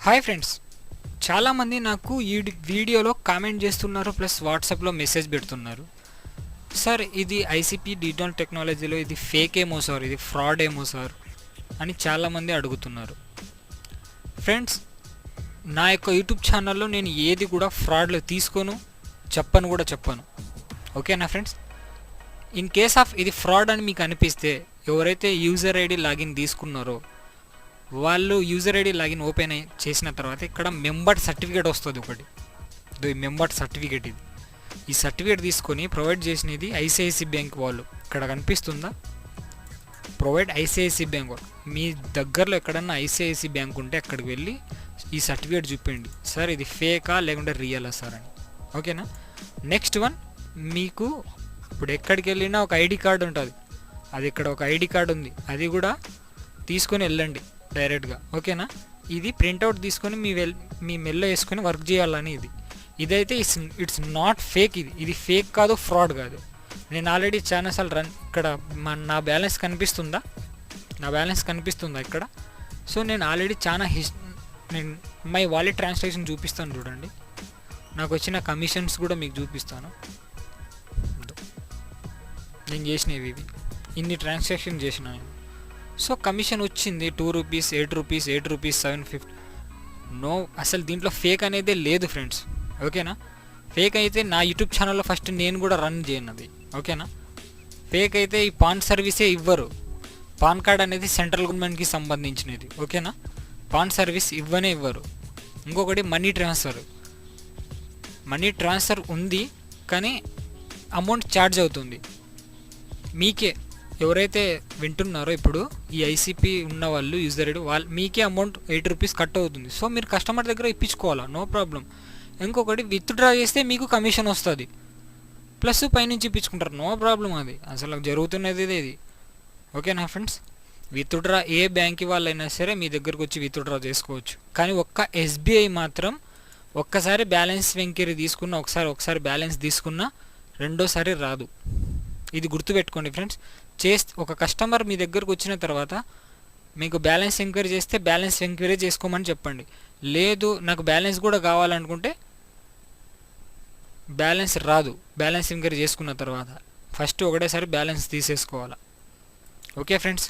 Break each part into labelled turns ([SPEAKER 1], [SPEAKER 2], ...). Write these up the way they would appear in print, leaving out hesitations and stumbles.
[SPEAKER 1] Hi friends, చాలామంది నాకు ఈ వీడియోలో కామెంట్ చేస్తున్నారు, ప్లస్ వాట్సాప్లో మెసేజ్ పెడుతున్నారు. సార్ ఇది ఐసీపీ డిజిటల్ టెక్నాలజీలో ఇది ఫేక్ ఏమో సార్, ఇది ఫ్రాడ్ ఏమో సార్ అని చాలామంది అడుగుతున్నారు. ఫ్రెండ్స్, నా యొక్క యూట్యూబ్ ఛానల్లో నేను ఏది కూడా ఫ్రాడ్లో తీసుకోను, చెప్పను. ఓకేనా ఫ్రెండ్స్? ఇన్ కేస్ ఆఫ్ ఇది ఫ్రాడ్ అని మీకు అనిపిస్తే, ఎవరైతే యూజర్ ఐడి లాగిన్ తీసుకున్నారో వాళ్ళు యూజర్ ఐడి లాగిన్ ఓపెన్ చేసిన తర్వాత ఇక్కడ మెంబర్ సర్టిఫికేట్ వస్తుంది ఒకటి. మెంబర్ సర్టిఫికేట్ ఇది. ఈ సర్టిఫికేట్ తీసుకొని ప్రొవైడ్ చేసినది ఐసిఐసి బ్యాంక్ వాళ్ళు. ఇక్కడ కనిపిస్తుందా? ప్రొవైడ్ ఐసిఐసి బ్యాంక్ వాళ్ళు. మీ దగ్గరలో ఎక్కడన్నా ఐసిఐసి బ్యాంక్ ఉంటే అక్కడికి వెళ్ళి ఈ సర్టిఫికేట్ చూపించండి, సార్ ఇది ఫేకా లేకుంటే రియలా సార్ అని. ఓకేనా? నెక్స్ట్ వన్, మీకు ఇప్పుడు ఎక్కడికి వెళ్ళినా ఒక ఐడి కార్డు ఉంటుంది. అది ఇక్కడ ఒక ఐడి కార్డు ఉంది, అది కూడా తీసుకొని వెళ్ళండి డైరెక్ట్గా. ఓకేనా? ఇది ప్రింట్అవుట్ తీసుకొని మీ మెల్లో వేసుకొని వర్క్ చేయాలని. ఇదైతే ఇట్స్ నాట్ ఫేక్. ఇది ఫేక్ కాదు, ఫ్రాడ్ కాదు. నేను ఆల్రెడీ చాలాసార్లు ఇక్కడ నా బ్యాలెన్స్ కనిపిస్తుందా? ఇక్కడ. సో నేను ఆల్రెడీ నేను మై వాలెట్ ట్రాన్సాక్షన్ చూపిస్తాను చూడండి. నాకు వచ్చిన కమిషన్స్ కూడా మీకు చూపిస్తాను. నేను చేసినవి ఇవి ఇన్ని ట్రాన్సాక్షన్ చేసిన నేను. సో కమిషన్ వచ్చింది 2 రూపీస్, 8 రూపీస్, 8 రూపీస్, 750. నో, అసలు దీంట్లో ఫేక్ అనేదే లేదు ఫ్రెండ్స్. ఓకేనా? ఫేక్ అయితే నా యూట్యూబ్ ఛానల్లో ఫస్ట్ నేను కూడా రన్ చేయనది. ఓకేనా? ఫేక్ అయితే ఈ పాన్ సర్వీసే ఇవ్వరు. పాన్ కార్డ్ అనేది సెంట్రల్ గవర్నమెంట్కి సంబంధించినది. ఓకేనా? పాన్ సర్వీస్ ఇవ్వరు. ఇంకొకటి మనీ ట్రాన్స్ఫర్ ఉంది, కానీ అమౌంట్ ఛార్జ్ అవుతుంది మీకే. ఎవరైతే వింటున్నారో ఇప్పుడు ఈ ఐసీపీ ఉన్న వాళ్ళు యూజర్ ఐడి మీకే అమౌంట్ 8 రూపీస్ కట్ అవుతుంది. సో మీరు కస్టమర్ దగ్గర ఇప్పించుకోవాలా, నో ప్రాబ్లం. ఇంకొకటి విత్డ్రా చేస్తే మీకు కమిషన్ వస్తుంది, ప్లస్ పైనుంచి ఇప్పించుకుంటారు, నో ప్రాబ్లం. అది అసలు జరుగుతున్నది ఇది. ఓకేనా ఫ్రెండ్స్? విత్డ్రా ఏ బ్యాంక్ వాళ్ళైనా సరే మీ దగ్గరకు వచ్చి విత్డ్రా చేసుకోవచ్చు. కానీ ఒక్క ఎస్బీఐ మాత్రం ఒక్కసారి బ్యాలెన్స్ వెంకరీ తీసుకున్న, ఒకసారి బ్యాలెన్స్ తీసుకున్నా రెండోసారి రాదు. ఇది గుర్తుపెట్టుకోండి ఫ్రెండ్స్. ఒక కస్టమర్ మీ దగ్గరకు వచ్చిన తర్వాత మీకు బ్యాలెన్స్ ఎంక్వైరీ చేస్తే బ్యాలెన్స్ ఎంక్వైరీ చేసుకోమని చెప్పండి. లేదు నాకు బ్యాలెన్స్ కూడా కావాలనుకుంటే బ్యాలెన్స్ రాదు. బ్యాలెన్స్ ఎంక్వైరీ చేసుకున్న తర్వాత ఫస్ట్ ఒకటేసారి బ్యాలెన్స్ తీసేసుకోవాలా. ఓకే ఫ్రెండ్స్,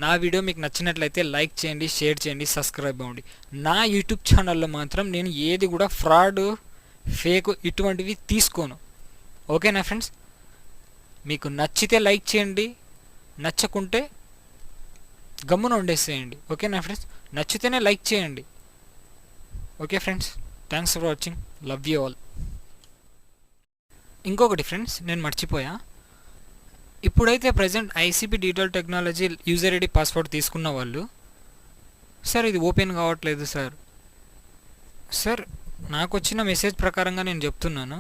[SPEAKER 1] నా వీడియో మీకు నచ్చినట్లయితే లైక్ చేయండి, షేర్ చేయండి, సబ్స్క్రైబ్ అవ్వండి. నా యూట్యూబ్ ఛానల్లో మాత్రం నేను ఏది కూడా ఫ్రాడ్, ఫేక్ ఇటువంటివి తీసుకోను. ఓకేనా ఫ్రెండ్స్? మీకు నచ్చితే లైక్ చేయండి, నచ్చకుంటే గమ్మున ఉండేసేయండి. ఓకేనా ఫ్రెండ్స్? నచ్చితేనే లైక్ చేయండి. Okay friends, thanks for watching, love you all. ఇంకొకటి ఫ్రెండ్స్, నేను మర్చిపోయా. ఇప్పుడైతే present ICP digital technology user ID password తీసుకున్న వాళ్ళు, సార్ ఇది ఓపెన్ కావట్లేదు సార్ నాకు వచ్చిన మెసేజ్ ప్రకారంగా నేను చెప్తున్నాను.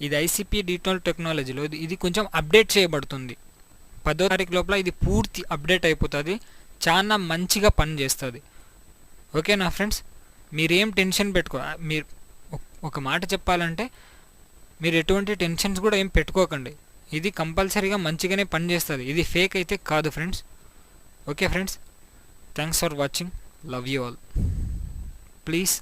[SPEAKER 1] ఇది ఐసీపీ డిజిటల్ టెక్నాలజీలో ఇది కొంచెం అప్డేట్ చేయబడుతుంది. 10వ తారీఖు లోపల ఇది పూర్తి అప్డేట్ అయిపోతుంది, చాలా మంచిగా పనిచేస్తుంది. ఓకేనా ఫ్రెండ్స్? మీరేం టెన్షన్ మీరు ఒక మాట చెప్పాలంటే మీరు ఎటువంటి టెన్షన్స్ కూడా ఏం పెట్టుకోకండి. ఇది కంపల్సరీగా మంచిగానే పనిచేస్తుంది. ఇది ఫేక్ అయితే కాదు friends. Okay friends, thanks for watching, love you all. Please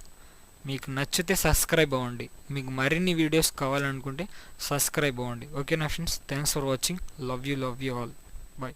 [SPEAKER 1] మీకు నచ్చితే సబ్స్క్రైబ్ అవ్వండి. మీకు మరిన్ని వీడియోస్ కావాలనుకుంటే సబ్స్క్రైబ్ అవ్వండి. ఓకేనా friends? Thanks for watching, love you all. Bye.